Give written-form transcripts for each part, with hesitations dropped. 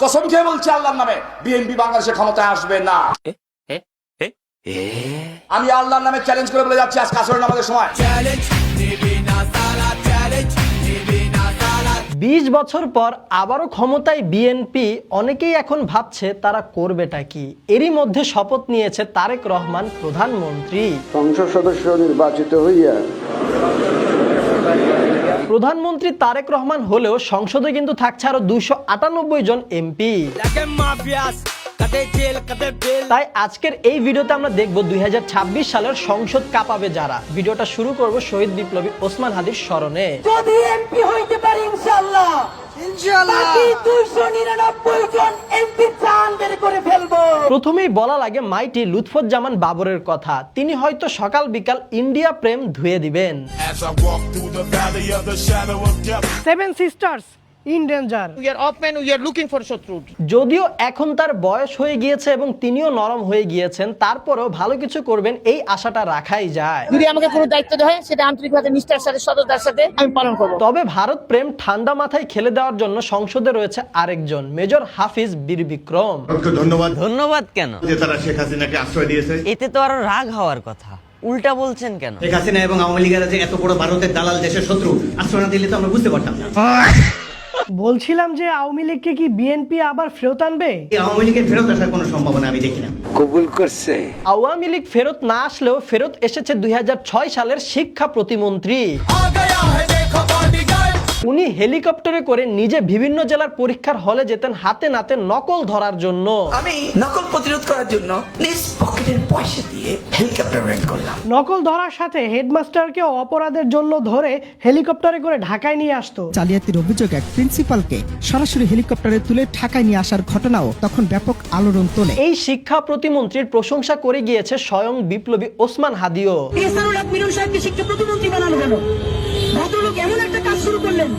কসম খেয়ে বলছি আল্লাহর নামে, বিএনপি বাংলাদেশে ক্ষমতায় আসবে না। আমি আল্লাহর নামে চ্যালেঞ্জ করে বলে যাচ্ছি, আজ আসরের নামাজের সময় 20 বছর পর আবারও ক্ষমতায় বিএনপি। অনেকেই এখন ভাবছে তারা করবেটা কি। এরই মধ্যে শপথ নিয়েছে তারেক রহমান প্রধানমন্ত্রী। সংসদ সদস্য নির্বাচিত হইয়া প্রধানমন্ত্রী তারেক রহমান হলেও সংসদে কিন্তু থাকছে আরো 298 জন এমপি। তাই আজকের এই ভিডিওতে আমরা দেখব 2026 সালের সংসদ কাঁপাবে যারা। ভিডিওটা শুরু করব শহীদ বিপ্লবী ওসমান হাদির স্মরণে। যদি এমপি হইতে পারি ইনশাআল্লাহ, বাকি 299 জন এমপি চান বের করে ফেলবো। প্রথমেই বলা লাগে মাইটি লুৎফুজ্জামান বাবরের কথা। তিনি হয়তো সকাল বিকাল ইন্ডিয়া প্রেম ধুয়ে দিবেন। Seven sisters in danger. We are open, we are looking for শত্রু। যদিও এখন তার বয়স হয়ে গিয়েছে এবং তিনিও নরম হয়ে গিয়েছেন, তারপরেও ভালো কিছু করবেন এই আশাটা রাখাই যায়। যদি আমাকে কোনো দায়িত্ব দেওয়া হয় সেটা আন্তরিকভাবে নিষ্ঠার সাথে সততার সাথে আমি পালন করব। তবে ভারত প্রেম ঠান্ডা মাথায় খেলে দেওয়ার জন্য সংসদে রয়েছে আরেকজন, মেজর হাফিজ বীর বিক্রম। ধন্যবাদ কেন? যে তারা শেখ হাসিনাকে আশ্রয় দিয়েছে। এতে তো আরো রাগ হওয়ার কথা, উল্টা বলছেন কেন? শেখ হাসিনা এবং আওয়ামী লীগের যে এত বড় ভারতের দালাল দেশের শত্রু, আশ্রয় না দিলে তো আমরা বুঝতে পারতাম না। বলছিলাম যে আওয়ামী লীগকে কি বিএনপি আবার ফেরত আনবে? এই আওয়ামী লীগের ফেরত আসার কোনো সম্ভাবনা আমি দেখি না। কবুল করছে। আওয়ামী লীগ ফেরত না আসলেও ফেরত এসেছে 2006 সালের শিক্ষা প্রতিমন্ত্রী। উনি হেলিকপ্টারে করে নিজে বিভিন্ন জেলার পরীক্ষার হলে যেতেন হাতে নাতে নকল ধরার জন্য। আমি নকল প্রতিরোধ করার জন্য নিজ পকেটের পয়সা দিয়ে হেলিকপ্টার রেন্ট করলাম। নকল ধরার সাথে হেডমাস্টারকে অপরাধের জন্য ধরে হেলিকপ্টারে করে ঢাকায় নিয়ে আসতো। জালিয়াতির অভিযোগ এক প্রিন্সিপালকে সরাসরি হেলিকপ্টারে তুলে ঢাকায় নিয়ে আসার ঘটনাও তখন ব্যাপক আলোড়ন তোলে। এই শিক্ষা প্রতিমন্ত্রীর প্রশংসা করে গিয়েছে স্বয়ং বিপ্লবী ওসমান হাদিও। মিলন সাহেবকে শিক্ষা প্রতিমন্ত্রী বানানো গেল। ভদ্রলোক এমন একটা কাজ শুরু করলেন,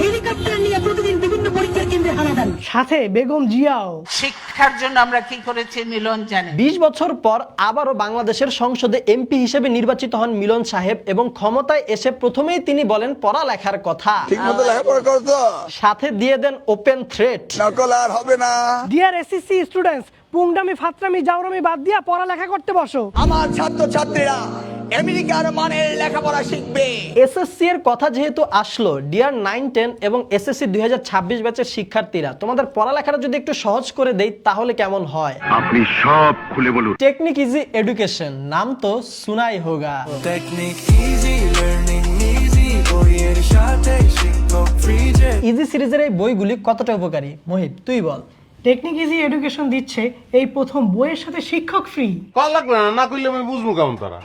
হেলিকপ্টার নিয়ে প্রতিদিন বিভিন্ন পরীক্ষার কেন্দ্রে হানা দেন। সাথে বেগম জিয়াও। শিক্ষার জন্য আমরা কি করেছি মিলন জানে। 20 বছর পর আবারও বাংলাদেশের সংসদে এমপি হিসেবে নির্বাচিত হন মিলন সাহেব এবং ক্ষমতায় এসে প্রথমেই তিনি বলেন পড়ালেখার কথা। ঠিকমতো লেখাপড়া করতো, সাথে দিয়ে দেন ওপেন থ্রেট, নকল আর হবে না। ডিয়ার এসএসসি স্টুডেন্টস, পুংডামি ফাত্রামি জাউরামি বাদ দিয়া পড়ালেখা করতে বসো। আমার ছাত্রছাত্রীরা আমেরিকার মানের লেখাপড়া শিখবে। এসএসসি এর কথা যেহেতু আসলো, ডিয়ার 9, 10 এবং এসএসসি 2026 ব্যাচের শিক্ষার্থীরা, তোমাদের পড়ালেখাটা যদি একটু সহজ করে দেই তাহলে কেমন হয়? আপনি সব খুলে বলুন। টেকনিক ইজি এডুকেশন, নাম তো সুনাই হোগা। ইজি সিরিজের এই বইগুলি কতটা উপকারী মহিব তুই বল? টেকনিক ইজি এডুকেশন দিচ্ছে এই প্রথম বইয়ের সাথে শিক্ষক ফ্রি।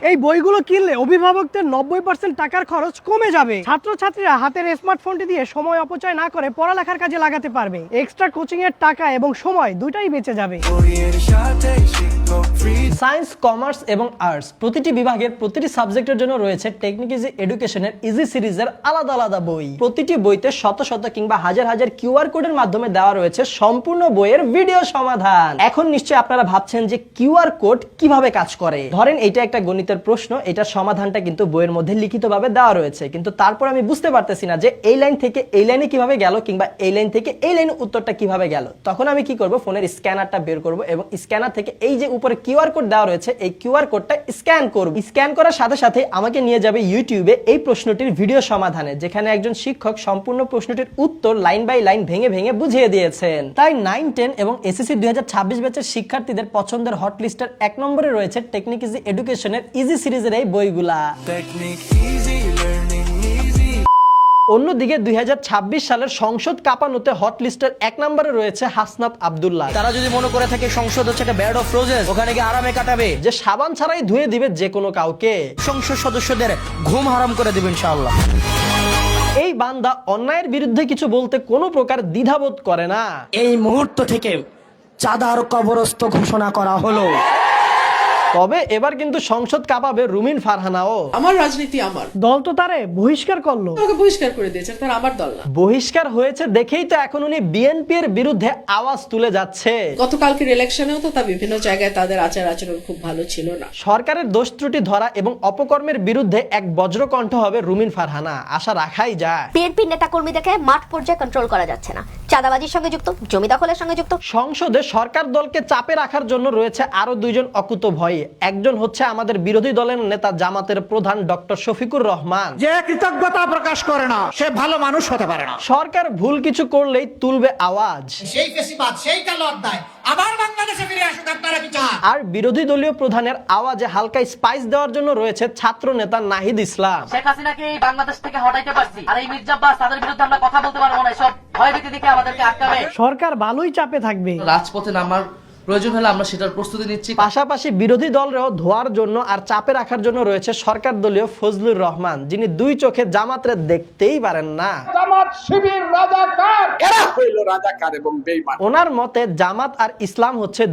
এই বইগুলো কিনলে অভিভাবকদের 90% টাকার খরচ কমে যাবে। ছাত্রছাত্রীরা হাতের স্মার্টফোনটি দিয়ে সময় অপচয় না করে পড়ালেখার কাজে লাগাতে পারবে। এক্সট্রা কোচিং এর টাকা এবং সময় দুটাই বেঁচে যাবে। সায়েন্স, কমার্স এবং আর্টস প্রতিটি বিভাগের প্রতিটি সাবজেক্টের জন্য রয়েছে টেকনিক ইজি এডুকেশনের ইজি সিরিজের আলাদা আলাদা বই। প্রতিটি বইতে শত শত কিংবা হাজার হাজার কিউআর কোডের মাধ্যমে দেওয়া রয়েছে সম্পূর্ণ বইয়ের ভিডিও সমাধান। এখন নিশ্চয়ই আপনারা ভাবছেন যে কিউআর কোড কিভাবে কাজ করে। ধরেন এটা একটা গণিতের প্রশ্ন, এটার সমাধানটা কিন্তু বইয়ের মধ্যে লিখিতভাবে দেওয়া রয়েছে, কিন্তু তারপর আমি বুঝতে পারতেছি না যে এই লাইন থেকে এই লাইনে কিভাবে গেল কিংবা এই লাইন থেকে এই লাইনে উত্তরটা কিভাবে গেল। তখন আমি কি করব, ফোনের স্ক্যানারটা বের করব এবং স্ক্যানার থেকে এই যে উপরে কিউআর কোড দেওয়া রয়েছে এই কিউআর কোডটা স্ক্যান করব। স্ক্যান করার সাথে সাথে আমাকে নিয়ে যাবে ইউটিউবে এই প্রশ্নটির ভিডিও সমাধানে, যেখানে একজন শিক্ষক সম্পূর্ণ প্রশ্নটির উত্তর লাইন বাই লাইন ভেঙে ভেঙে বুঝিয়ে দিয়েছেন। তাই 9, 10 এবং এসএসসি 2026 ব্যাচের শিক্ষার্থীদের পছন্দের হট লিস্টের 1 নম্বরে রয়েছে টেকনিক ইজি এডুকেশনের ইজি সিরিজের এই বইগুলা। অন্যদিকে 2026 সালের সংসদ কাঁপানোতে হট লিস্টের 1 নম্বরে রয়েছে হাসনাত আব্দুল্লাহ। তারা যদি মনে করে থাকে সংসদ হচ্ছে একটা ব্যাড অফ রোজেস, ওখানে গিয়ে আরামে কাটাবে, যে সাবান ছাড়াই ধুয়ে দিবে যে কোনো কাউকে, সংসদ সদস্যদের ঘুম হারাম করে দিবেন ইনশাআল্লাহ। এই বান্দা অন্যায়ের বিরুদ্ধে কিছু বলতে কোনো প্রকার দ্বিধাবোধ করে না। এই মুহূর্ত থেকে চাঁদার কবরস্থ ঘোষণা করা হলো। তবে এবার কিন্তু সংসদ কাঁপাবে রুমিন ফারহানাও। আমার রাজনীতি আমার দল তো তারে বহিষ্কার করলো। আমাকে বহিষ্কার করে দিয়েছে, তার আমার দল না। বহিষ্কার হয়েছে দেখেই তো এখন উনি বিএনপি এর বিরুদ্ধে আওয়াজ তুলে যাচ্ছে। গতকালকের ইলেকশনেও তো তা বিভিন্ন জায়গায় তাদের আচার আচরণ খুব ভালো ছিল না। সরকারের দোষ ত্রুটি ধরা এবং অপকর্মের বিরুদ্ধে এক বজ্রকণ্ঠ হবে রুমিন ফারহানা, আশা রাখাই যায়। বিএনপি নেতাকর্মীদেরকে মাঠ পর্যায়ে কন্ট্রোল করা যাচ্ছে না, চাঁদাবাজির সঙ্গে যুক্ত, জমি দখলের সঙ্গে যুক্ত। সংসদে সরকার দলকে চাপে রাখার জন্য রয়েছে আরো দুইজন অকুত ভয়ী। একজন হচ্ছে আমাদের বিরোধী দলের নেতা জামাতের প্রধান ডক্টর শফিকুর রহমান, যে কৃতজ্ঞতা প্রকাশ করে না সে ভালো মানুষ হতে পারে না। সরকার ভুল কিছু করলেই তুলবে আওয়াজ। সেই ফেসিবাদ, সেই কালো অধ্যায় আবার বাংলাদেশে ফিরে আসুক, আপনারা কি চান? আর বিরোধী দলীয় প্রধানের আওয়াজে হালকা স্পাইস দেওয়ার জন্য রয়েছে ছাত্র নেতা নাহিদ ইসলাম। শেখ হাসিনাকে বাংলাদেশ থেকে হটাইতে পারছি, আর এই মির্জা আব্বাস তাদের বিরুদ্ধে আমরা কথা বলতে পারবো না। সব ভয়ভীতি দেখে আমাদেরকে আটকাবে। সরকার ভালোই চাপে থাকবে। রাজপথে নামার প্রয়োজন হলে আমরা সেটার প্রস্তুতি নিচ্ছি। পাশাপাশি বিরোধী দলরেও ধোয়ার জন্য আর চাপে রাখার জন্য রয়েছে সরকার দলীয় ফজলুর রহমান, যিনি দুই চোখে জামাতরে দেখতেই পারেন না। জামাত শিবির রাজাকার, এরা হইল রাজাকার এবং বেঈমান। ওনার মতে জামাত আর ইসলাম হচ্ছে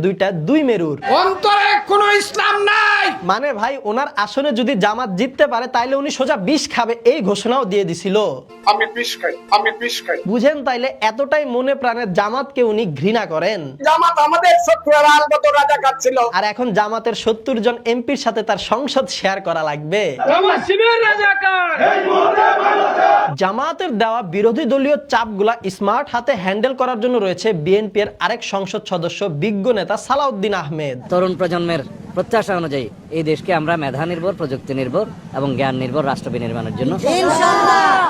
দুই মেরুর, অন্তরে কোনো ইসলাম নাই। মানে ভাই ওনার আসনে যদি জামাত জিততে পারে তাইলে উনি সোজা বিষ খাবে, এই ঘোষণাও দিয়ে দিছিল। আমি বিষ খাই, আমি বিষ খাই। বুঝেন তাইলে এতটাই মনে প্রাণে জামাতকে উনি ঘৃণা করেন। জামাত আমাদের শত্রুরা আলবত রাজাকার ছিল। আর এখন জামাতের 70 জন এমপির সাথে তার সংসদ শেয়ার করা লাগবে। জামাতের দেওয়া বিরোধী দলীয় চাপগুলা স্মার্ট হাতে হ্যান্ডেল করার জন্য রয়েছে বিএনপি এর আরেক সংসদ সদস্য বিজ্ঞ নেতা সালাউদ্দিন আহমেদ। তরুণ প্রজন্মের প্রত্যাশা অনুযায়ী এই দেশকে আমরা মেধা নির্ভর, প্রযুক্তি নির্ভর এবং জ্ঞান নির্ভর রাষ্ট্র বিনির্মাণের জন্য।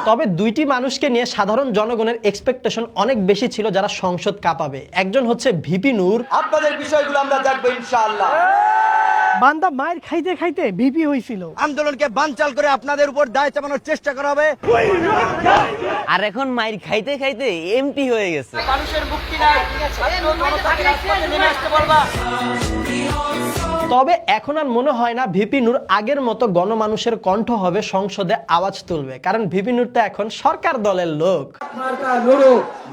তবে দুইটি মানুষকে নিয়ে সাধারণ জনগণের এক্সপেকটেশন অনেক বেশি ছিল যারা সংসদ কাঁপাবে। একজন হচ্ছে ভিপি নূর। আপনাদের বিষয়গুলো আমরা দেখবো ইনশাআল্লাহ। বান্দা মায়ের খাইতে খাইতে ভিপি হয়েছিল। আন্দোলনকে বানচাল করে আপনাদের উপর দায় চাপানোর চেষ্টা করা হবে। আর এখন মাইর খাইতে খাইতে এমপি হয়ে গেছে। মানুষের মুক্তি নাই, জনতাকে রাজপথে নেমে আসতে বলবা। তবে এখন আর মনে হয় না ভিপি নূর আগের মতো গণমানুষের কণ্ঠ হবে, সংসদে আওয়াজ তুলবে, কারণ ভিপি নূর তো এখন সরকার দলের লোক।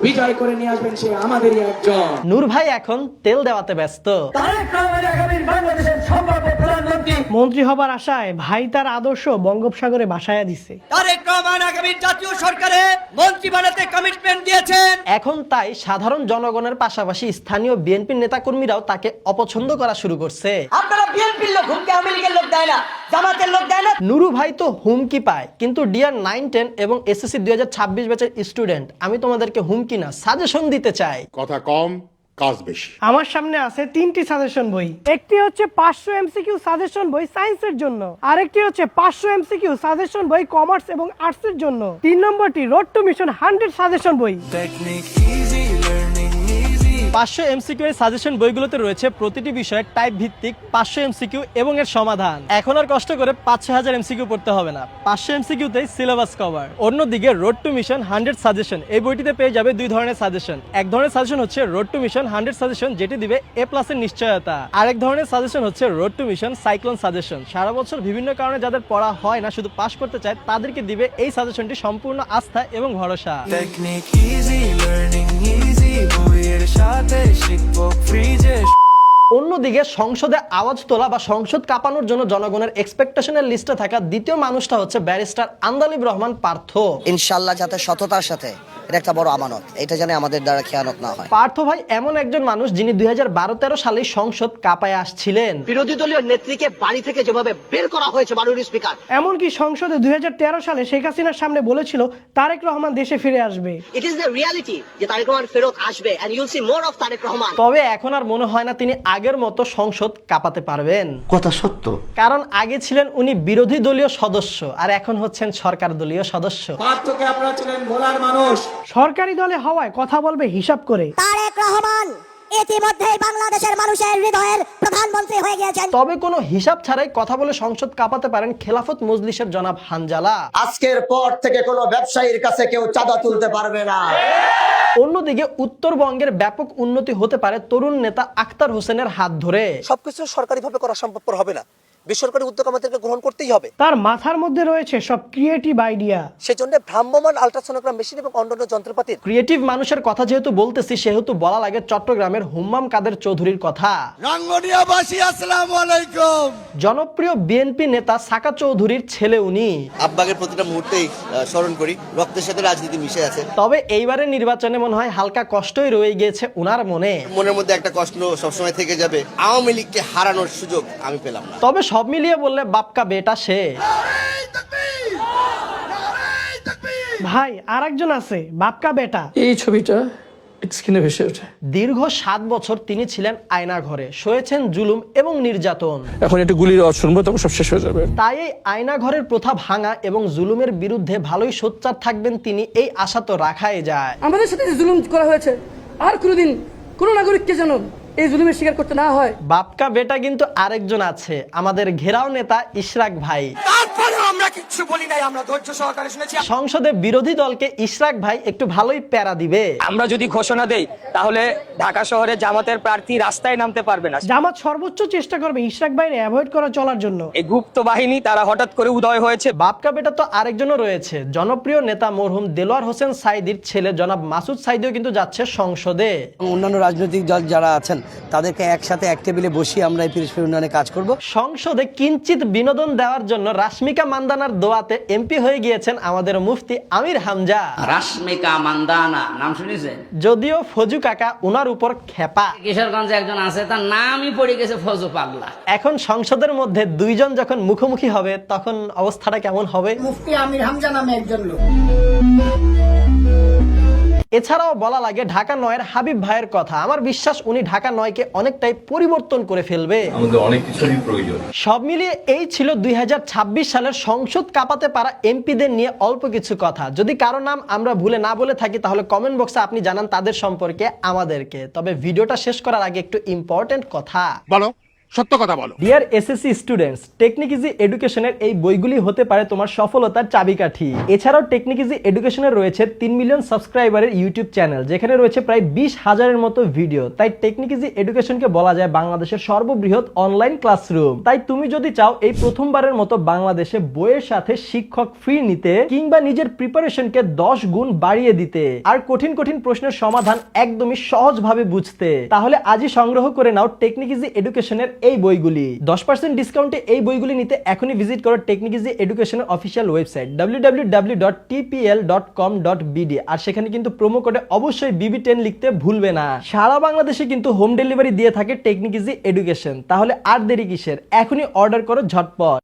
বিজয় করে নিয়ে আসবেন সে আমাদেরই একজন। নূর ভাই এখন তেল দেওয়াতে ব্যস্ত। মন্ত্রী হবার আশায় ভাই তার আদর্শ বঙ্গোপসাগরে ভাসায়া দিছে। তারেক রহমান আগামী জাতীয় সরকারে মন্ত্রী বানাতে কমিটমেন্ট দিয়েছেন। এখন তাই সাধারণ জনগণের পাশাপাশি স্থানীয় বিএনপি নেতাকর্মীরাও তাকে অপছন্দ করা শুরু করছে। আপনারা বিএনপির লোক, হুমকি আওয়ামী লীগের লোক দেয় না, জামাতের লোক দেয় না। নুরু ভাই তো হুমকি পায়, কিন্তু ডিয়ার 9, 10 এবং এসএসসি 2026 ব্যাচের স্টুডেন্ট, আমি তোমাদেরকে হুমকি না সাজেশন দিতে চাই। কথা কম কাজ বেশি। আমার সামনে আছে 3টি সাজেশন বই। একটি হচ্ছে 500 এমসিকিউ সাজেশন বই সায়েন্সের জন্য, আরেকটি হচ্ছে 500 এমসিকিউ সাজেশন বই কমার্স এবং আর্টসের জন্য, 3 নম্বরটি রোড টু মিশন 100 সাজেশন বই। 500 এমসিকিউ এর সাজেশন বইগুলোতে রয়েছে প্রতিটি বিষয়ের টাইপ ভিত্তিক 500 এমসিকিউ এবং এর সমাধান। এখন আর কষ্ট করে 5-6000 এমসিকিউ পড়তে হবে না, 500 এমসিকিউতেই সিলেবাস কভার। অন্যদিকে রোড টু মিশন 100 সাজেশন, এই বইটিতে পেয়ে যাবে দুই ধরনের সাজেশন। এক ধরনের সাজেশন হচ্ছে রোড টু মিশন 100 সাজেশন, যেটি দিবে A+ এর নিশ্চয়তা। আরেক ধরনের সাজেশন হচ্ছে road to mission cyclone suggestion. সারা বছর বিভিন্ন কারণে যাদের পড়া হয় না, শুধু পাস করতে চায়, তাদেরকে দিবে এই সাজেশনটি সম্পূর্ণ আস্থা এবং ভরসা। অন্যদিকে সংসদে আওয়াজ তোলা বা সংসদ কাঁপানোর জন্য জনগণের এক্সপেকটেশনের লিস্টে থাকা দ্বিতীয় মানুষটা হচ্ছে ব্যারিস্টার আন্দালিব রহমান পার্থ। ইনশাআল্লাহ যাতে সততার সাথে, এটা একটা বড় আমানত, এটা জানে আমাদের দ্বারা খেয়ানত না হয়। পার্থ ভাই এমন একজন মানুষ যিনি 2012-13 সালে সংসদ কাঁপায় আসছিলেন। বিরোধী দলীয় নেত্রীকে বাড়ি থেকে যেভাবে বের করা হয়েছে মাননীয় স্পিকার, এমনকি সংসদে 2013 সালে শেখ হাসিনার সামনে বলেছিল তারেক রহমান দেশে ফিরে আসবে। ইট ইজ দ্য রিয়ালিটি যে তারেক রহমান ফেরত আসবে, and you will see more of Tarique Rahman. তবে এখন আর মনে হয় না তিনি আগের মতো সংসদ কাঁপাতে পারবেন। কথা সত্য, কারণ আগে ছিলেন উনি বিরোধী দলীয় সদস্য, আর এখন হচ্ছেন সরকার দলীয় সদস্য। পার্থকে আপনারা ছিলেন ভোলার মানুষ। সরকারি দলে হওয়ায় কথা বলবে হিসাব করে। তারেক রহমান ইতিমধ্যেই বাংলাদেশের মানুষের হৃদয়ের প্রধানমন্ত্রী হয়ে গিয়েছেন। তবে কোনো হিসাব ছাড়াই কথা বলে সংসদ কাঁপাতে পারেন খেলাফত মজলিসের জনাব হানজালা। আজকের পর থেকে কোনো ব্যবসায়ীর কাছে কেউ চাঁদা তুলতে পারবে না। অন্যদিকে উত্তরবঙ্গের ব্যাপক উন্নতি হতে পারে তরুণ নেতা আখতার হোসেনের হাত ধরে। সবকিছু সরকারিভাবে করা সম্ভবপর হবে না, বেসরকারি উদ্যোগ আমাদেরকে গ্রহণ করতেই হবে। তার মাথার মধ্যে রয়েছে সব ক্রিয়েটিভ আইডিয়া। সেজন্য ভ্রাম্যমাণ আল্ট্রাসোনোগ্রাম মেশিন এবং অন্যান্য যন্ত্রপাতির। ক্রিয়েটিভ মানুষের কথা যেহেতু বলতেছি, সেহেতু বলা লাগে চট্টগ্রামের হুম্মাম কাদের চৌধুরীর কথা। রাঙ্গনিয়াবাসী আসসালামু আলাইকুম। জনপ্রিয় বিএনপি নেতা সাকা চৌধুরীর ছেলে উনি। আব্বাকে প্রতিটা মুহূর্তেই স্মরণ করি, রক্তের সাথে রাজনীতি মিশে আছে। তবে এইবারের নির্বাচনে মনে হয় হালকা কষ্টই রয়ে গিয়েছে উনার মনে। মনের মধ্যে একটা কষ্ট সবসময় থেকে যাবে, আওয়ামী লীগকে হারানোর সুযোগ আমি পেলাম না। তবে সব মিলিয়ে বললে বাপকা বেটা সে। ভাই আরেকজন আছে বাপকা বেটা। এই ছবিটা স্ক্রিনে ভেসে ওঠে। দীর্ঘ 7 বছর তিনি ছিলেন আয়না ঘরে, সয়েছেন জুলুম এবং নির্যাতন। এখন একটু গুলির আওয়াজ শুনবো, তখন সব শেষ হয়ে যাবে। তাই এই আয়না ঘরের প্রথা ভাঙা এবং জুলুমের বিরুদ্ধে ভালোই সোচ্চার থাকবেন তিনি, এই আশা তো রাখাই যায়। আমাদের সাথে যে জুলুম করা হয়েছে আর কোনোদিন কোনো নাগরিককে যেন এই জুলুমের শিকার করতে না হয়। বাপকা বেটা কিন্তু আরেকজন আছে, আমাদের ঘেরাও নেতা ইশরাক ভাই। আমরা কিচ্ছু বলি নাই, আমরা ধৈর্য সহকারে শুনেছি। সংসদে বিরোধী দলকে ইশরাক ভাই একটু ভালোই প্যারা দিবে। আমরা যদি ঘোষণা দেই তাহলে ঢাকা শহরে জামাতের প্রার্থী রাস্তায় নামতে পারবে না। জামাত সর্বোচ্চ চেষ্টা করবে ইশরাক ভাইরে অ্যাভয়েড করা চলার জন্য। এই গুপ্ত বাহিনী তারা হঠাৎ করে উদয় হয়েছে। বাপকা বেটা তো আরেকজনও রয়েছে, জনপ্রিয় নেতা মরহুম দেলোয়ার হোসেন সাইদির ছেলে জনাব মাসুদ সাইদিও কিন্তু যাচ্ছে সংসদে। অন্যান্য রাজনৈতিক দল যারা আছেন তাদেরকে একসাথে এক টেবিলে বসিয়ে আমরা এই পিরিশপুর উন্নয়নে কাজ করব। সংসদে কিঞ্চিত বিনোদন দেওয়ার জন্য রাশমিকা মান্দানার দোয়াতে এমপি হয়ে গিয়েছেন আমাদের মুফতি আমির হামজা। রাশমিকা মান্দানা নাম শুনেছেন? যদিও ফজু কাকা উনার উপর খেপা। কিশোরগঞ্জে একজন আছে, তার নামই পড়ে গেছে ফজু পাগলা। এখন সংসদের মধ্যে দুইজন যখন মুখোমুখি হবে তখন অবস্থাটা কেমন হবে? মুফতি আমির হামজা নামে একজন লোক। এছাড়াও বলা লাগে ঢাকা 9-এর হাবিব ভাইয়ের কথা। আমার বিশ্বাস উনি ঢাকা 9-কে অনেকটাই পরিবর্তন করে ফেলবে। আমাদের অনেক কিছুরই প্রয়োজন। সব মিলিয়ে এই ছিল 2026 সালের সংসদ কাঁপাতে পারা এমপিদের নিয়ে অল্প কিছু কথা। যদি কারো নাম আমরা ভুলে না বলে থাকি তাহলে কমেন্ট বক্সে আপনি জানান তাদের সম্পর্কে আমাদেরকে। তবে ভিডিওটা শেষ করার আগে একটু ইম্পর্টেন্ট কথা বলো, সত্য কথা বলো। Dear SSC students, technique easy এডুকেশনের এই বইগুলি হতে পারে তোমার সফলতার চাবিকাঠি। এছাড়াও টেকনিক ইজি এডুকেশনের রয়েছে 3 মিলিয়ন সাবস্ক্রাইবারের ইউটিউব চ্যানেল, যেখানে রয়েছে প্রায় 20,000-এর মতো ভিডিও। তাই টেকনিক ইজি এডুকেশনকে বলা যায় বাংলাদেশের সর্ববৃহৎ অনলাইন ক্লাসরুম। তাই তুমি যদি চাও এই প্রথমবারের মতো বাংলাদেশে বইয়ের সাথে শিক্ষক ফ্রি নিতে কিংবা নিজের প্রিপারেশনকে 10 গুণ বাড়িয়ে দিতে আর কঠিন কঠিন প্রশ্নের সমাধান একদমই সহজভাবে বুঝতে, তাহলে আজই সংগ্রহ করে নাও টেকনিক ইজি এডুকেশনের এই বইগুলি। 10% ডিসকাউন্টে এই বইগুলি নিতে এখনই ভিজিট করো টেকনিক ইজি এডুকেশনের অফিসিয়াল ওয়েবসাইট www.tpl.com.bd আর সেখানে কিন্তু প্রোমো কোডে অবশ্যই BB10 লিখতে ভুলবে না। সারা বাংলাদেশে কিন্তু হোম ডেলিভারি দিয়ে থাকে টেকনিক ইজি এডুকেশন। তাহলে আর দেরি কিসের, এখনই অর্ডার করো ঝটপট।